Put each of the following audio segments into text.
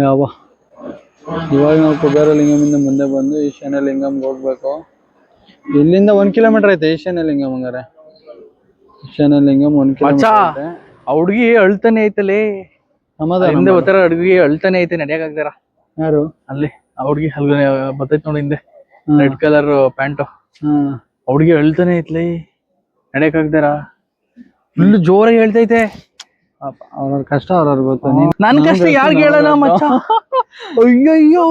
ಯಾವ ಇವಾಗ ನಾವು ಕುಬೇರಲಿಂಗಮಿಂದ ಮುಂದೆ ಬಂದು ಈಶಾನ್ಯಲಿಂಗಂಗೆ ಹೋಗ್ಬೇಕು. ಇಲ್ಲಿಂದ 1 ಕಿಲೋಮೀಟರ್ ಐತೆ ಈಶಾನ್ಯಲಿಂಗಂ. ಹಂಗಾರೆ ಈಶಾನ್ಯಲಿಂಗಂ 1 ಕಿಲೋಮೀಟರ್ ಐತೆ. ಆ ಹುಡುಗಿ ಅಳ್ತಾನೆ ಐತಲೇ, ಹಿಂದೆ ಬರ್ತಾರ ಹುಡುಗಿ ಅಳ್ತಾನೆ ಐತೆ, ನಡಿಯಕ್ ಆಗ್ತಾರ. ಯಾರು ಅಲ್ಲಿ ಆ ಹುಡುಗಿ ಅಲ್ಲಿ ಬರ್ತೈತ್ ನೋಡಿ ಹಿಂದೆ, ರೆಡ್ ಕಲರ್ ಪ್ಯಾಂಟ್. ಹುಡುಗಿ ಅಳ್ತಾನೆ ಐತ್ಲಿ, ನಡಿಯಕ್ ಆಗ್ತಾರ. ಫುಲ್ ಜೋರಾಗಿ ಹೇಳ್ತೈತೆ. ಅವ್ರ ಕಷ್ಟ ಅವ್ರವ್ರಿಗೆ ಗೊತ್ತು. ನನ್ ಕಷ್ಟ ಯಾರ್ಗ್ ಹೇಳೋಣ ಮಚ್ಚ. ಅಯ್ಯಯ್ಯೋ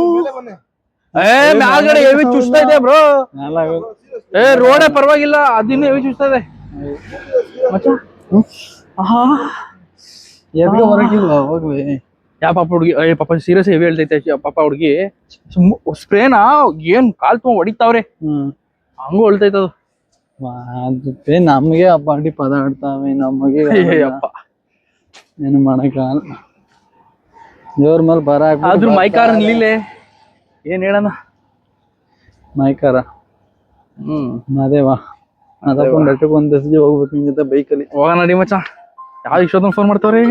ಮ್ಯಾಲ್ಗಡೆ ಹೆವಿ ಚುಸ್ತಾ ಇದೆ ಬ್ರೋ. ರೋಡೇ ಪರವಾಗಿಲ್ಲ, ಅದಿನ್ನು ಹೆವಿ ಚುಸ್ತಾ ಇದೆ ಮಚ್ಚ. ಎದ್ಗೆ ಬರಕಿಲ್ಲ ಹೋಗ್ಲಿ. ಯಾ ಪಾಪ ಹುಡುಗಿ ಪಾಪ ಸೀರಿಯಸ್ ಹೆವಿ ಹೇಳ್ತೈತೆ ಪಾಪ ಹುಡುಗಿ. ಸ್ಪ್ರೇನ ಏನ್ ಕಾಲ್ ತುಂಬ ಹೊಡಿತಾವ್ರೆ, ಹಂಗೂ ಹೊಳ್ತೈತದು. ನಮ್ಗೆ ಆ ಪಾಟಿ ಪದ ಆಡ್ತಾವೆ, ನಮಗೆ ಅಪ್ಪ ಏನು ಮಾಡಕ್ಕಾಗಲ್ಲ. ದೇವ್ರ ಮೇಲೆ ಬರ ಆದ್ರೂ ಮೈಕಾರ ನಿಲ್ಲಿಲೆ, ಏನ್ ಹೇಳಣ ಮೈಕಾರ. ಅದೇವಾ ಅದಪ್ಪ ಬೆಟ್ಟಕ್ಕೆ ಒಂದ್ ದಿವಸ ಹೋಗ್ಬೇಕು ನಿನ್ ಜೊತೆ ಬೈಕಲ್ಲಿ. ಹೋಗ ನಡಿ ಮಚ್ಚ. ಯಾವ್ದು ಇಷ್ಟೊಂದು ಫೋನ್ ಮಾಡ್ತಾವ್ರಿ?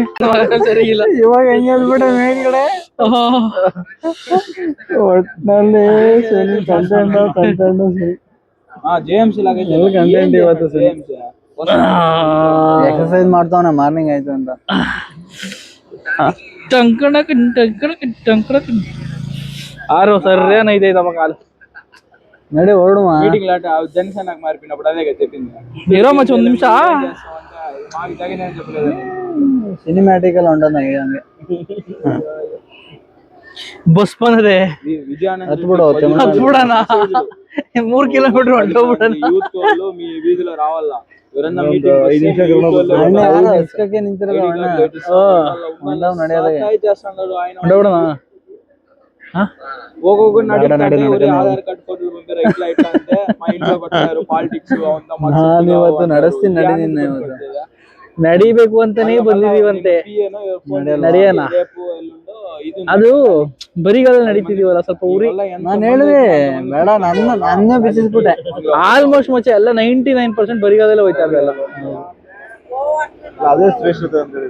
ಸರಿಗಿಲ್ಲ ಇವಾಗ ಹೆಂಗ್ ಹೇಳ್ಬಿಟ್ಟೆ ಮೇಲ್ಗಡೆ. ಒಟ್ನಲ್ಲಿ ಸರಿ ಕಂಟೆಂಟ್ ಸರಿ. ಕಂಟೆಂಟ್ ಇವತ್ತು ಸರಿ. ಎಕ್ಸರ್ಸೈಸ್ ಮಾಡ್ತಾವನ ಮಾರ್ನಿಂಗ್ ಆಯ್ತು ಅಂತ. ಆರು ಸರ್ರೇನೈತೆ ನಮ್ಮ ಕಾಲು. ನಡಿ ಹೊರಡುವ. ಇರೋ ಮಚ್ಚ ಒಂದ್ ನಿಮಿಷ. ಸಿನಿಮ್ಯಾಟಿಕಲ್ ಹೊಂಟದ ಹಂಗೆ. ಬಸ್ ಬಂದ್ರೆ ಹತ್ಬಿಡು, 3 ಕಿಲೋಮೀಟರ್ ಹೊಂಟೋಗ್ಬಿಡೋಣ. ನಾನಿವತ್ತು ನಡೆಸ್ತೀನಿ, ನಡೀನಿ. ನಡಿಬೇಕು ಅಂತಾನೆ ಬಂದಿದೀವಂತೆ, ನಡಿಯೋಣ. ಅದು ಬರಿಗಾಲ ನಡೀತಿದೀವಲ್ಲ, ಸ್ವಲ್ಪ ಊರಿ. ನಾನು ಹೇಳಿದೆ ಬೇಡ, ನನ್ನೇ ಬಿಸಿಸ್ಬಿಟ್ಟೆ. ಆಲ್ಮೋಸ್ಟ್ ಮಚ್ಚ ಎಲ್ಲ 99% ಬರಿಗಾಲದಲ್ಲೇ ಹೋಯ್ತಾ ಇರಲ್ಲ. ಅದೇ ಶ್ರೇಷ್ಠತೆ ಅಂತ ಹೇಳಿ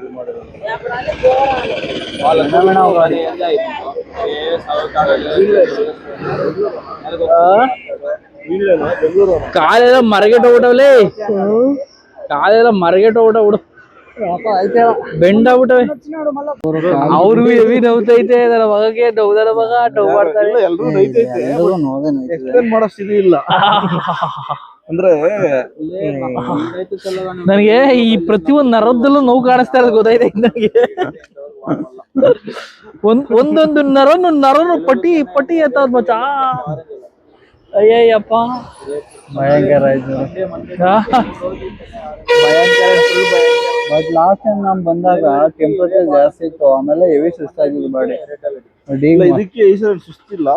ಕಾಲೆಲ್ಲ ಮರಗೆಟ್ ಹೋಗ್ಬಿಟ್ಟವಲೇ, ಕಾಲೆಲ್ಲ ಮರಗೆಟ್ ಹೋಗ್ಬಿಟ್ಟು ಬೆಂಡಾಗ್ಬಿಟ್ಟವೆ. ಅವ್ರಿಗೂ ಹೆವಿ ನವ್ತೈತೆ, ನನ್ನ ಮಗಗೆ ನವ್ದನ ಮಗ ಟವ್ ಮಾಡ್ತಾರೆ. ಮಾಡೋ ಸ್ಥಿತಿ ಇಲ್ಲ ಅಂದ್ರೆ ನನಗೆ ಈ ಪ್ರತಿಯೊಂದು ನರದಲ್ಲೂ ನೋವು ಕಾಣಿಸ್ತಾ ಇರೋದು ಗೊತ್ತೈತೆ ನನಗೆ. ಒಂದೊಂದು ನರನು ಪಟ್ಟಿ ಪಟ್ಟಿ ಎತ್ತದ್ ಮಚ್ಚ. ಅಯ್ಯಯ್ಯಪ್ಪ ಭಯಂಕರ ಆಯ್ತು, ಬಟ್ ಲಾಸ್ಟ್ ಟೈಮ್ ನಾವ್ ಬಂದಾಗ ಟೆಂಪರೇಚರ್ ಜಾಸ್ತಿ ಇತ್ತು, ಆಮೇಲೆ ಹೆವಿ ಸುಸ್ತಾಗಿದ್ದು ಬಾಡಿ. ಇದಕ್ಕೆ ಸುಸ್ತಿಲ್ಲ,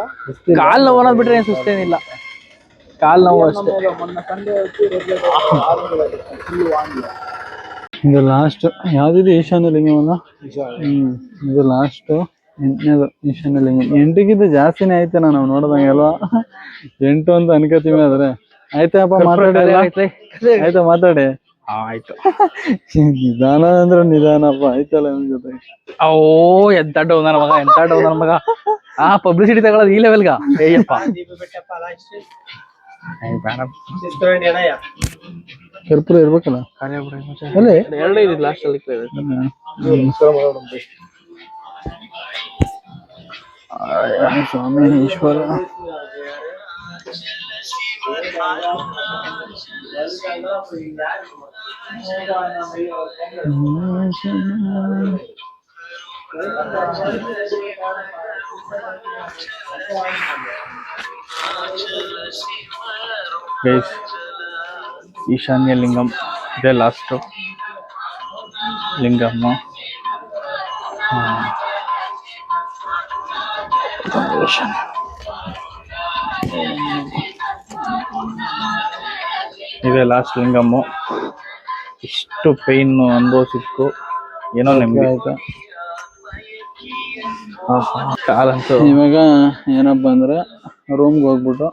ಕಾಲ್ ನೋವು ಅನ್ನೋದ್ ಬಿಟ್ರೆ ಏನ್ ಸುಸ್ತೇನಿಲ್ಲ, ಕಾಲ್ ನೋವು ಅಷ್ಟೇ. ಇದು ಲಾಸ್ಟ್ ಯಾವ್ದಿದೆ ಈಶಾನ್ಯಲಿಂಗಮಲ್ಲ. ಇದು ಲಾಸ್ಟ್ 8ನೇದು ಈಶಾನ್ಯಲಿಂಗಂ. 8ಕ್ಕಿಂತ ಜಾಸ್ತಿನೇ ಆಯ್ತೇನ ನಾವು ನೋಡ್ದಂಗೆ ಅಲ್ವಾ? 8 ಅಂತ ಅನ್ಕೋತೀವಿ. ಆದ್ರೆ ಆಯ್ತಪ್ಪ, ಮಾತಾಡಿ. ಆಯ್ತಾ ಮಾತಾಡಿ. ಆಯ್ತು. ನಿಧಾನ ಅಂದ್ರೆ ನಿಧಾನಪ್ಪ, ಆಯ್ತಲ್ಲ ನನ್ ಜೊತೆ. ಎಂತ ಡೌ ನನ್ನ ಮಗ, ಎಂತ ಡೌ ನನ್ನ ಮಗ. ಪಬ್ಲಿಸಿಟಿ ತಗೊಳ್ಳೋದು ಈ ಲೆವೆಲ್ಗ. ಅಯ್ಯಪ್ಪ ಕರ್ಪೂರ ಇರ್ಬೇಕಲ್ಲ ಅಲ್ಲೇ. 2 ಲಾಸ್ಟ್ ಅಲ್ಲಿ ಸ್ವಾಮಿ ಈಶ್ವರ. ಈಶಾನ್ಯ ಲಿಂಗಂ ಇದೇ ಲಾಸ್ಟ್ ಲಿಂಗಮ್ಮ. ಇದೇ ಲಾಸ್ಟ್ ಲಿಂಗಮ್ಮು. ಇಷ್ಟು ಪೈನ್ ಅನುಭವಿಸಿದ್ಕು ಏನೋ ನೆಮ್ಮದಿ ಆಯ್ತಾ. ಕಾಲಂತೂ ಇವಾಗ ಏನಪ್ಪ ಅಂದ್ರೆ ರೂಮ್ಗೆ ಹೋಗ್ಬಿಟ್ಟು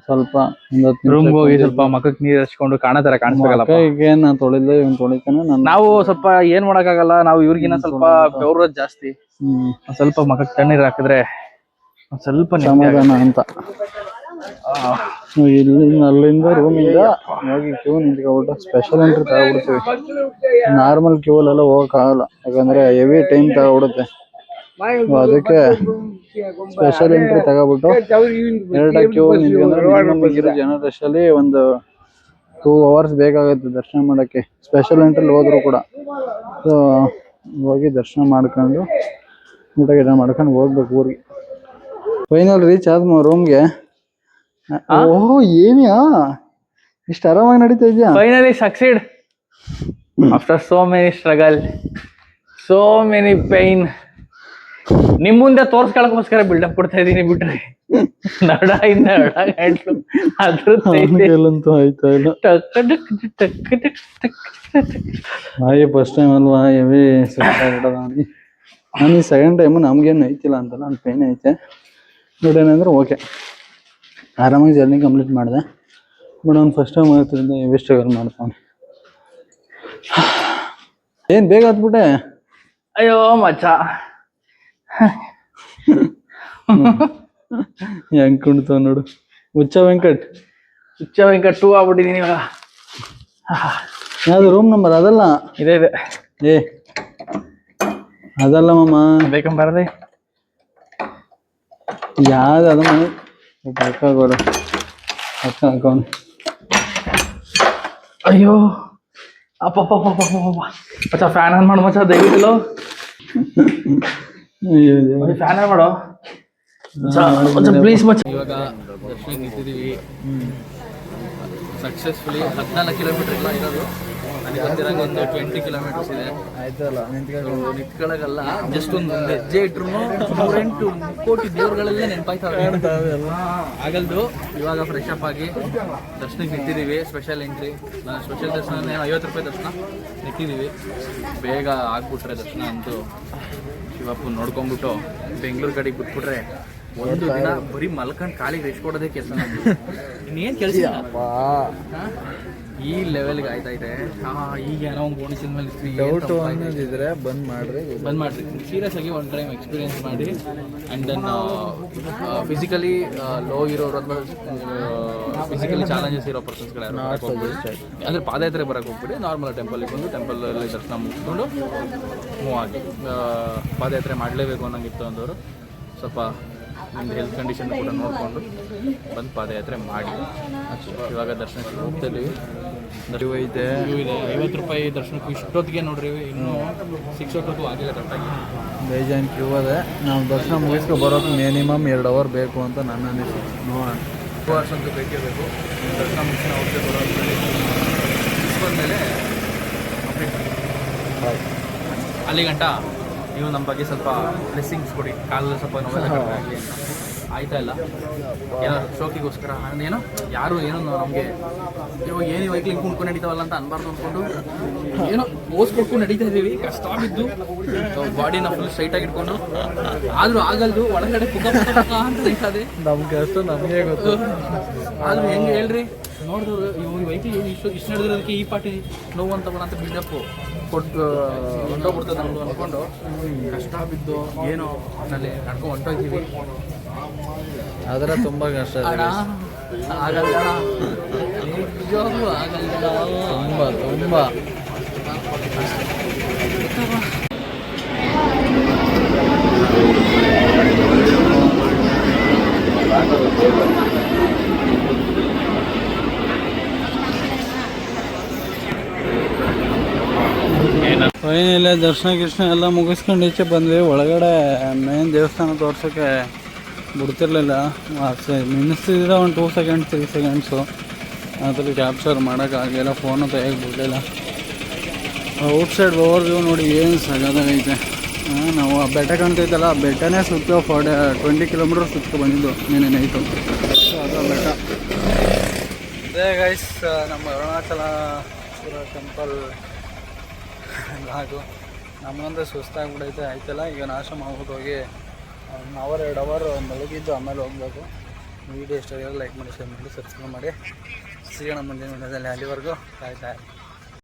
ಸ್ವಲ್ಪ ಒಂದು 10 ರೂಮ್ಗೆ ಹೋಗಿ ಸ್ವಲ್ಪ ಮಕ್ಕಕ್ಕೆ ನೀರು ಹಚ್ಕೊಂಡು ಕಾಣೋ ತರ ಕಾಣಿಸ್ಬೇಕಲ್ಲಪ್ಪ. ಈಗ ನಾನು ತೊಳಿಲ್ಲ, ಇವ್ನು ತೊಳಿತಾನೆ. ನಾವು ಸ್ವಲ್ಪ ಏನ್ ಮಾಡಕ್ಕಾಗಲ್ಲ, ನಾವು ಇವ್ರಿಗಿನ್ನ ಸ್ವಲ್ಪ ಬೆವ್ರೋದ್ ಜಾಸ್ತಿ. ಒಂದ್ ಸ್ವಲ್ಪ ಮಕ್ಕಕ್ಕೆ ತಣ್ಣೀರ್ ಹಾಕಿದ್ರೆ ಒಂದ್ ಸ್ವಲ್ಪ ಸಮಾಧಾನ ಅಂತ. ಅಲ್ಲಿಂದ ರೂಮಿಂದ ಹೋಗಿ ಕ್ಯೂ ನಿಂತ್ಕೊಬಿಟ್ಟು ಸ್ಪೆಷಲ್ ಎಂಟ್ರಿ ತಗೊಬಿಡ್ತೀವಿ. ನಾರ್ಮಲ್ ಕ್ಯೂ ಅಲ್ಲೆಲ್ಲ ಹೋಗಕ್ಕಾಗಲ್ಲ, ಯಾಕಂದ್ರೆ ಹೆವಿ ಟೈಮ್ ತಗೊಬಿಡುತ್ತೆ. ಅದಕ್ಕೆ ಸ್ಪೆಷಲ್ ಎಂಟ್ರಿ ತಗೊಬಿಟ್ಟು ಎರಡು ಕ್ಯೂ ನಿಂತ್ಕೊಂಡ್ರೆ ಮಿನಿಮಮ್ ಇರೋ ಜನರಷ್ಟಲ್ಲಿ ಒಂದು 2 hours ಬೇಕಾಗುತ್ತೆ ದರ್ಶನ ಮಾಡಕ್ಕೆ, ಸ್ಪೆಷಲ್ ಎಂಟ್ರಿಲಿ ಹೋದ್ರು ಕೂಡ. ಸೊ ಹೋಗಿ ದರ್ಶನ ಮಾಡ್ಕೊಂಡು ಊಟ ಗೀಟ ಮಾಡ್ಕೊಂಡು ಹೋಗ್ಬೇಕು ಊರಿಗೆ. ಫೈನಲ್ ರೀಚ್ ಆದ್ಮ ರೂಮ್ಗೆ. ಓಹೋ ಏನಿಯಾ ಇಷ್ಟು ಆರಾಮಾಗಿ ನಡೀತಾ ಇದೆಯಾ? Finally succeed after so many struggle, so many pain. ನಿಮ್ ಮುಂದೆ ತೋರ್ಸ್ಕೊಳಕ್ಕೋಸ್ಕರ ಬಿಲ್ಡಪ್ ಕೊಡ್ತಾ ಇದೀನಿ ಬಿಟ್ರೆ ನಡ ಇಂದ ಗಂಟ್ಲು ಅದ್ರಂತೂ ಆಯ್ತಾ ಇಲ್ಲ. ಹಾಗೆ ಫಸ್ಟ್ ಟೈಮ್ ಅಲ್ವಾ, ಹೆವಿ ಸುತ್ತಾಗಿಡೋದು. ನಾನು ಈ ಸೆಕೆಂಡ್ ಟೈಮು ನಮ್ಗೇನು ಐತಿಲ್ಲ ಅಂತ ನಾನು ಪೇನ್ ಐತೆ. ಬಟ್ ಏನಂದ್ರೆ ಓಕೆ, ಆರಾಮಾಗಿ ಜರ್ನಿ ಕಂಪ್ಲೀಟ್ ಮಾಡಿದೆ. ಬಟ್ ಅವ್ನು ಫಸ್ಟ್ ಟೈಮ್ ಆಗ್ತಿದ್ದ ಹೆವಿ ಸ್ಟ್ರಗಲ್ ಮಾಡ್ತಾನೆ. ಏನ್ ಬೇಗ ಹತ್ಬಿಟ್ಟೆ? ಅಯ್ಯೋ ಮಚ್ಚ, ಹೆಂಗ್ ಕುಣ್ತಾವ ನೋಡು. ಹುಚ್ಚ ವೆಂಕಟ್ 2 ಆಗ್ಬಿಟ್ಟಿದೀನಿ ಇವಾಗ. ಯಾವ್ದು ರೂಮ್ ನಂಬರ್? ಅದಲ್ಲ, ಇದೆ ಏ ಅದಲ್ಲ ಮಾಮ, ಬೇಕಂಬಾರದೆ ಯಾವ್ದು ಅದು ಮನೆ ಬೇಕಾಗೋಡು ಅಕ್ಕ ಹಾಕೋನು. ಅಯ್ಯೋ ಅಪ್ಪ ಮಚ್ಚ, ಫ್ಯಾನ್ ಆನ್ ಮಾಡು ಮಚ್ಚ ದಯವಿಟ್ಟು. ಫ್ಯಾನ್ ಆನ್ ಮಾಡೋ ಪ್ಲೀಸ್ ಮಚ್ಚ. ಇವಾಗ ದರ್ಶನ ನಿಂತಿದ್ದೀವಿ ಸಕ್ಸಸ್ಫುಲಿ. 14 ಕಿಲೋಮೀಟರ್ ಇಲ್ಲ ಇರೋದು, ನನಗೆ ಗೊತ್ತಿರಂಗೆ ಒಂದು 20 ಕಿಲೋಮೀಟರ್ಸ್ ಇದೆ. ಆಯ್ತಲ್ಲ, ನಿಂತ್ಕೊಳ್ಳೋಕ್ಕಲ್ಲ, ಜಸ್ಟ್ ಒಂದು ಹೆಜ್ಜೆ ಇಟ್ರು 108 ಕೋಟಿ ದೇವ್ರುಗಳೆಲ್ಲ ನೆನಪಾಯ್ತಾವೆ ಆಗಲ್ದು. ಇವಾಗ ಫ್ರೆಶ್ ಅಪ್ ಆಗಿ ದರ್ಶನಕ್ಕೆ ನಿಂತಿದ್ದೀವಿ. ಸ್ಪೆಷಲ್ ಎಂಟ್ರಿ, ನಾನು ಸ್ಪೆಷಲ್ ದರ್ಶನ 50 ರೂಪಾಯಿ ದರ್ಶನ ನಿಂತಿದ್ದೀವಿ. ಬೇಗ ಆಗ್ಬಿಟ್ರೆ ದರ್ಶನ ಅಂತೂ ಶಿವಪ್ಪು ನೋಡ್ಕೊಂಡ್ಬಿಟ್ಟು ಬೆಂಗಳೂರು ಕಡೆಗೆ ಬಿಟ್ಬಿಟ್ರೆ ಒಂದು ದಿನ ಬರೀ ಮಲ್ಕೊಂಡು ಕಾಲಿಗೆ ರೆಸ್ಟ್ ಕೊಡೋದೇ ಕೆಲಸ. ಇನ್ನೇನು ಕೆಲಸ ಈ ಲೆವೆಲ್ಗೆ ಆಯ್ತಾ ಇದೆ. ಈಗ ಏನೋ ಒಂದು ಗೋಣಿಸಿದ ಮೇಲೆ ಡೌಟ್ ಅನ್ನೋದಿದ್ರೆ ಬಂದ್ ಮಾಡ್ರಿ ಸೀರಿಯಸ್ ಆಗಿ ಒಂದು ಟೈಮ್ ಎಕ್ಸ್ಪೀರಿಯನ್ಸ್ ಮಾಡಿ. ಆ್ಯಂಡ್ ದೆನ್ ಫಿಸಿಕಲಿ ಲೋ ಇರೋರು ಅಥವಾ ಫಿಸಿಕಲಿ ಚಾಲೆಂಜಸ್ ಇರೋ ಪರ್ಸನ್ಸ್ಗಳು ಅಂದರೆ ಪಾದಯಾತ್ರೆ ಬರೋಕ್ಕೆ ಹೋಗ್ಬಿಡಿ. ನಾರ್ಮಲ್ ಟೆಂಪಲ್ಗೆ ಬಂದು ಟೆಂಪಲಲ್ಲಿ ದರ್ಶನ ಮುಗಿಸ್ಕೊಂಡು ಮೂವ್ ಆಗಿ. ಪಾದಯಾತ್ರೆ ಮಾಡಲೇಬೇಕು ಅನ್ನೋಂಗಿತ್ತು ಅಂದವರು ಸ್ವಲ್ಪ ನಿಮ್ದು ಹೆಲ್ತ್ ಕಂಡೀಷನ್ ಕೂಡ ನೋಡಿಕೊಂಡು ಬಂದು ಪಾದಯಾತ್ರೆ ಮಾಡಿ. ಇವಾಗ ದರ್ಶನಕ್ಕೆ ಹೋಗ್ತಿದ್ದೀವಿ. ಐತೆ ಇದೆ 50 ರೂಪಾಯಿ ದರ್ಶನಕ್ಕೂ. ಇಷ್ಟೊತ್ತಿಗೆ ನೋಡ್ರಿ ಇನ್ನೂ 6 o'clock ಆಗಿಲ್ಲ ಕರೆಕ್ಟಾಗಿ. ಬೇಜಾನ್ ಕ್ಯೂ ಅದೇ. ನಾವು ದರ್ಶನ ಮುಗಿಸ್ಕೊ ಬರೋದು ಮಿನಿಮಮ್ 2 hour ಬೇಕು ಅಂತ ನನ್ನ ಅನಿಸಿಕೆ. ನೋಡೋಣ, 2 hours ಅಂತೂ ಬೇಕೇ ಬೇಕು. ದರ್ಶನ ಮುಗಿಸಿ ಅವ್ರಿಗೆ ಬಂದಮೇಲೆ ಅಲ್ಲಿ ಗಂಟ ನೀವು ನಮ್ಮ ಬಗ್ಗೆ ಸ್ವಲ್ಪ ಬ್ಲೆಸ್ಸಿಂಗ್ಸ್ ಕೊಡಿ. ಕಾಲಲ್ಲಿ ಸ್ವಲ್ಪ ನೋವೆಲ್ಲ ಕಡಿಮೆ ಆಗಲಿ ಅಂತ. ಆಯ್ತಾ ಇಲ್ಲ, ಏನೋ ಶೋಕಿಗೋಸ್ಕರ ಏನೋ ಯಾರು ಏನೋ ನಮಗೆ ಇವಾಗ ಏನು ವೆಹಿಕಲ್ ಕುಣ್ಕೊಂಡು ನಡೀತಾವಲ್ಲ ಅಂತ ಅನ್ಬಾರ್ದು ಅಂದ್ಕೊಂಡು ಏನೋ ಓಸ್ಕೊಟ್ಕೊಂಡು ನಡೀತಾ ಇದ್ದೀವಿ. ಕಷ್ಟ ಬಿದ್ದು ಬಾಡಿನ ಫುಲ್ ಸ್ಟ್ರೈಟಾಗಿ ಇಟ್ಕೊಂಡು, ಆದರೂ ಆಗಲ್ದು. ಒಳಗಡೆ ಪುಕ್ಕ ಅಂತ ನಡೀತದೆ. ನಮ್ಗೆ ಅಷ್ಟು ನಮಗೆ ಗೊತ್ತು. ಆದರೂ ಹೆಂಗೆ ಹೇಳ್ರಿ, ನೋಡಿದ್ರು ಇವ್ರು ವೆಹಿಕಲ್ ಇಷ್ಟು ನಡೆದಿರೋದಕ್ಕೆ ಈ ಪಾರ್ಟಿ ನೋವು ಅಂತವಲ್ಲ ಅಂತ ಬಿಲ್ಡಪ್ಪು ಕೊಟ್ಟು ಹೊಂಟೋಗ್ಬಿಡ್ತದೆ ನಮ್ಮದು ಅಂದ್ಕೊಂಡು ಕಷ್ಟ ಬಿದ್ದು ಏನೋ ನಲ್ಲಿ ನಡ್ಕೊಂಡು ಹೊಂಟೋಗ್ತೀವಿ. ಆದರೆ ತುಂಬ ಕಷ್ಟ ಅಣ್ಣ ಆಗಲ್ಲ, ನಿಜವಾಗ್ಲೂ ಆಗಲ್ಲ, ತುಂಬ ಫೈನಲ್ ದರ್ಶನ ಗಿರ್ಶನ ಎಲ್ಲ ಮುಗಿಸ್ಕೊಂಡು ಈಚೆ ಬಂದ್ವಿ. ಒಳಗಡೆ ಮೇನ್ ದೇವಸ್ಥಾನ ತೋರ್ಸೋಕ್ಕೆ ಬಿಡ್ತಿರ್ಲಿಲ್ಲ. ನಿಲ್ಲಿಸ್ತಿದ್ರೆ ಒಂದು 2 seconds 3 seconds ಅದ್ರಲ್ಲಿ ಕ್ಯಾಪ್ಚರ್ ಮಾಡೋಕ್ಕಾಗಿಲ್ಲ, ಫೋನು ತೆಗಿಯೋಕೆ ಬಿಡಲಿಲ್ಲ. ಔಟ್ಸೈಡ್ ಓವರ್ ವ್ಯೂ ನೋಡಿ ಏನು ಸಗದಾಗೈತೆ. ನಾವು ಆ ಬೆಟ್ಟ ಕಾಣ್ತೈತಲ್ಲ, ಆ ಬೆಟ್ಟನೇ ಸುತ್ತ 20 ಕಿಲೋಮೀಟರ್ ಸುತ್ತ ಬಂದಿದ್ದು ನೀನೇ ನೈಟು. ಸೊ ಅದು ಬೆಟ್ಟ. ಅದೇ ಗೈಸ್ ನಮ್ಮ ಅರುಣಾಚಲೇಶ್ವರ ಟೆಂಪಲ್ ಘಾಟು. ನಮಗಂತೂ ಸುಸ್ತಾಗ್ಬಿಡೈತೆ. ಆಯ್ತಲ್ಲ, ಈಗ ನಾಶ ಮಾಡ್ಬಿಟ್ಟು ಹೋಗಿ 1 hour 2 hour ಮಲಗಿದ್ದು ಆಮೇಲೆ ಹೋಗ್ಬೇಕು. ವಿಡಿಯೋ ಇಷ್ಟ ಲೈಕ್ ಮಾಡಿ, ಶೇರ್ ಮಾಡಿ, ಸಬ್ಸ್ಕ್ರೈಬ್ ಮಾಡಿ. ಸಿಗೋಣ ಮುಂದಿನ ವಿಡಿಯೋದಲ್ಲಿ. ಅಲ್ಲಿವರೆಗೂ ಕಾಯ್ತಾ ಇರಿ.